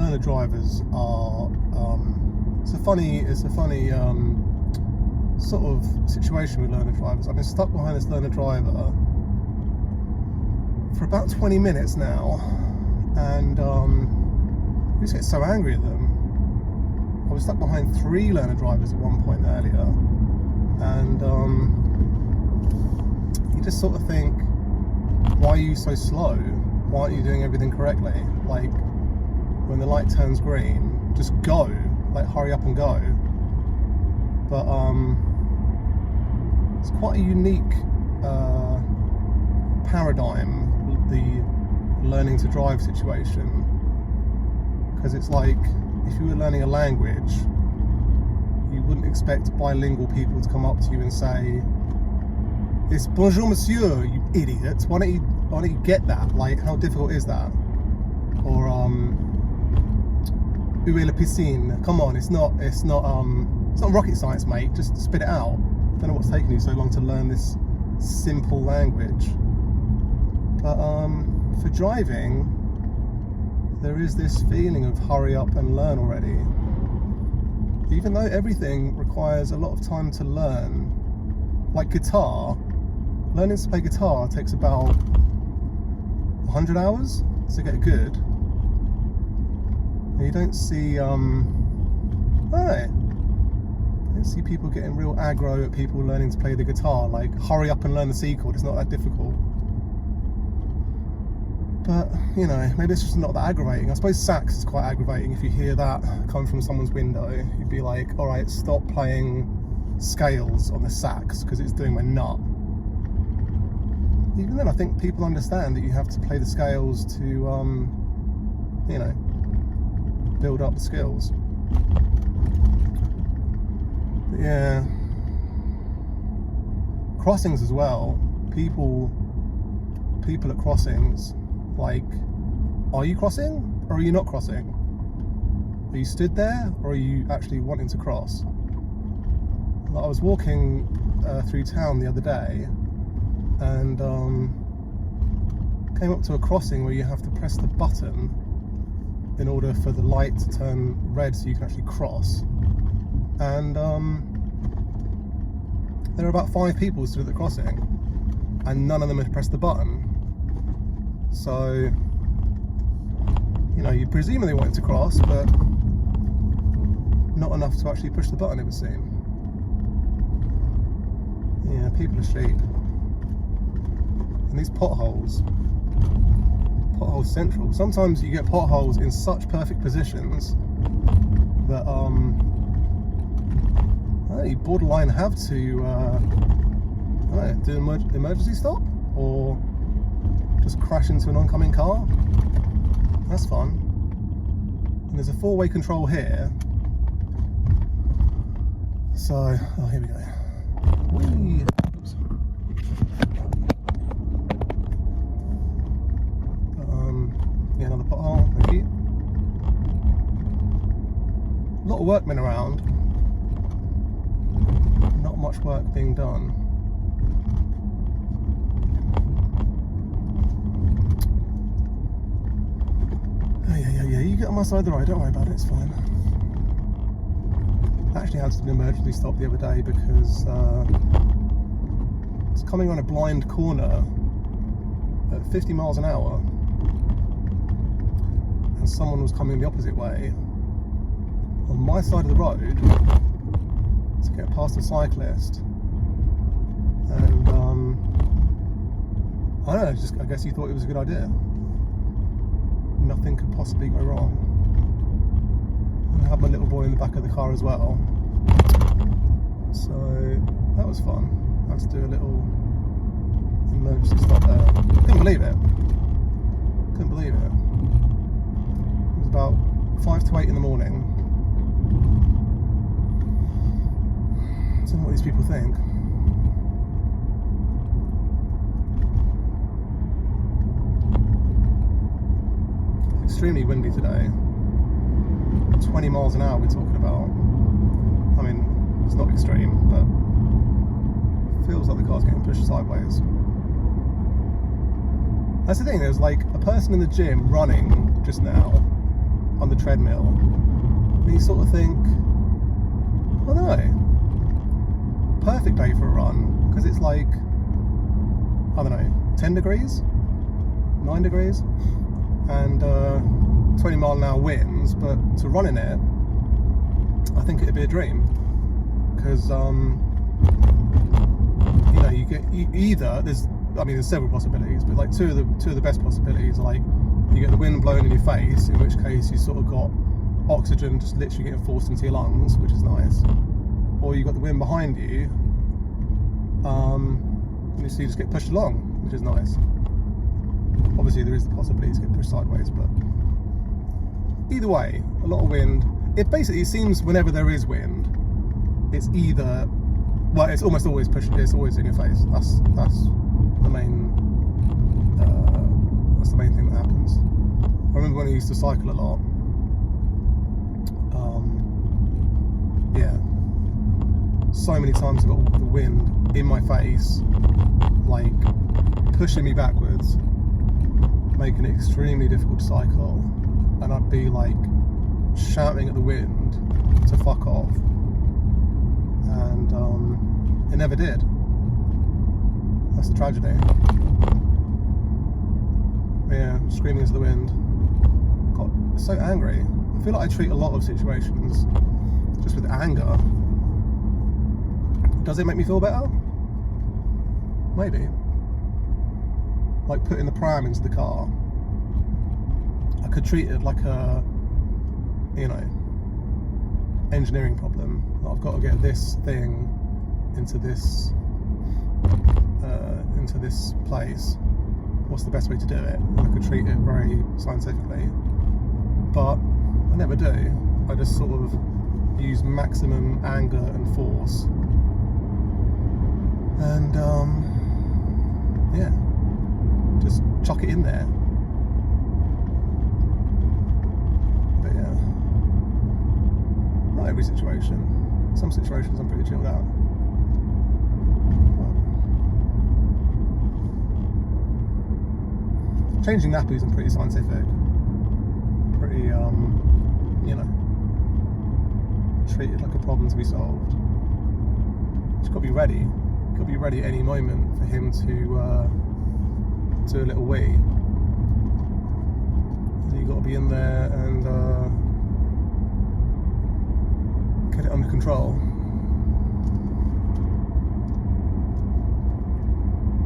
learner drivers are it's a funny sort of situation with learner drivers. I've been stuck behind this learner driver for about 20 minutes now, and I just get so angry at them. I was stuck behind 3 learner drivers at one point earlier, and you just sort of think, why are you so slow? Why aren't you doing everything correctly? Like, when the light turns green, just go, like hurry up and go. But it's quite a unique paradigm, the learning to drive situation, because it's like, if you were learning a language, you wouldn't expect bilingual people to come up to you and say, "It's bonjour monsieur, you idiot. Why don't you get that? Like, how difficult is that?" Or où est la piscine? Come on, it's not rocket science, mate. Just spit it out. Don't know what's taking you so long to learn this simple language. But for driving, there is this feeling of hurry up and learn already. Even though everything requires a lot of time to learn, like guitar, learning to play guitar takes about 100 hours to get good. And you don't see, I don't see people getting real aggro at people learning to play the guitar, like, hurry up and learn the C chord, it's not that difficult. But, you know, maybe it's just not that aggravating. I suppose sax is quite aggravating. If you hear that come from someone's window, you'd be like, all right, stop playing scales on the sax because it's doing my nut. Even then, I think people understand that you have to play the scales to, you know, build up the skills. But yeah, crossings as well. People at crossings, like, are you crossing or are you not crossing? Are you stood there or are you actually wanting to cross? Like, I was walking through town the other day, and came up to a crossing where you have to press the button in order for the light to turn red so you can actually cross. And there are about 5 people stood at the crossing, and none of them had pressed the button. So, you know, you presume they wanted to cross, but not enough to actually push the button, it would seem. Yeah, people are sheep. And these potholes central. Sometimes you get potholes in such perfect positions that you borderline have to do an emergency stop or just crash into an oncoming car. That's fun. And there's a 4-way control here. So, oh, here we go. Whee. Oops. Yeah, another pothole, thank you. A lot of workmen around. Not much work being done. Yeah, you get on my side of the road, don't worry about it, it's fine. I actually had to do an emergency stop the other day because it's coming on a blind corner at 50 miles an hour, and someone was coming the opposite way on my side of the road to get past a cyclist, and I don't know, I guess he thought it was a good idea. Nothing could possibly go wrong. I had my little boy in the back of the car as well, so that was fun. I had to do a little emergency stop there. Couldn't believe it. It was about 5 to 8 in the morning. I don't know what these people think. Extremely windy today. 20 miles an hour we're talking about. I mean, it's not extreme, but it feels like the car's getting pushed sideways. That's the thing, there was like a person in the gym running just now, on the treadmill, and you sort of think, I don't know, perfect day for a run, because it's like, I don't know, 10 degrees, 9 degrees, and 20 mile an hour winds, but to run in it, I think it'd be a dream, because you know, you get either there's several possibilities, but like two of the best possibilities are like you get the wind blowing in your face, in which case you sort of got oxygen just literally getting forced into your lungs, which is nice, or you got the wind behind you, and so you just get pushed along, which is nice. Obviously there is the possibility to get pushed sideways, but either way, a lot of wind. It seems whenever there is wind, it's either, well, it's almost always pushing, it's always in your face. That's the main thing that happens. I remember when I used to cycle a lot. Yeah, so many times I got the wind in my face, like pushing me backwards, making it extremely difficult to cycle, and I'd be like shouting at the wind to fuck off, and it never did. That's the tragedy. Yeah, screaming into the wind. Got so angry. I feel like I treat a lot of situations just with anger. Does it make me feel better? Maybe. Like putting the pram into the car, I could treat it like a, you know, engineering problem. I've got to get this thing into this place. What's the best way to do it? I could treat it very scientifically, but I never do. I just sort of use maximum anger and force, and yeah, just chuck it in there. But yeah, not every situation. Some situations I'm pretty chilled out. Changing nappies, I'm pretty scientific. Pretty, you know, treat it like a problem to be solved. Just got to be ready. Got to be ready at any moment for him to do a little wee. So you got to be in there and get it under control.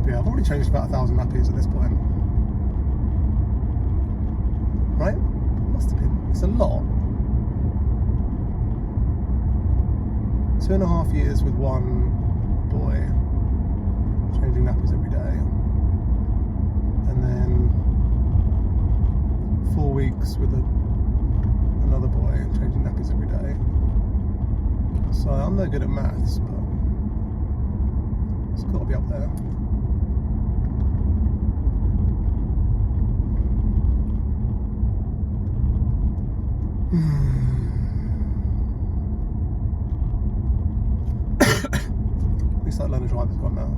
But yeah, I've already changed about 1,000 nappies at this point. Right? Must have been. It's a lot. 2.5 years with one boy, changing nappies every day, and then 4 weeks with another boy, changing nappies every day. So I'm no good at maths, but it's got to be up there. At least that learner driver's gone now.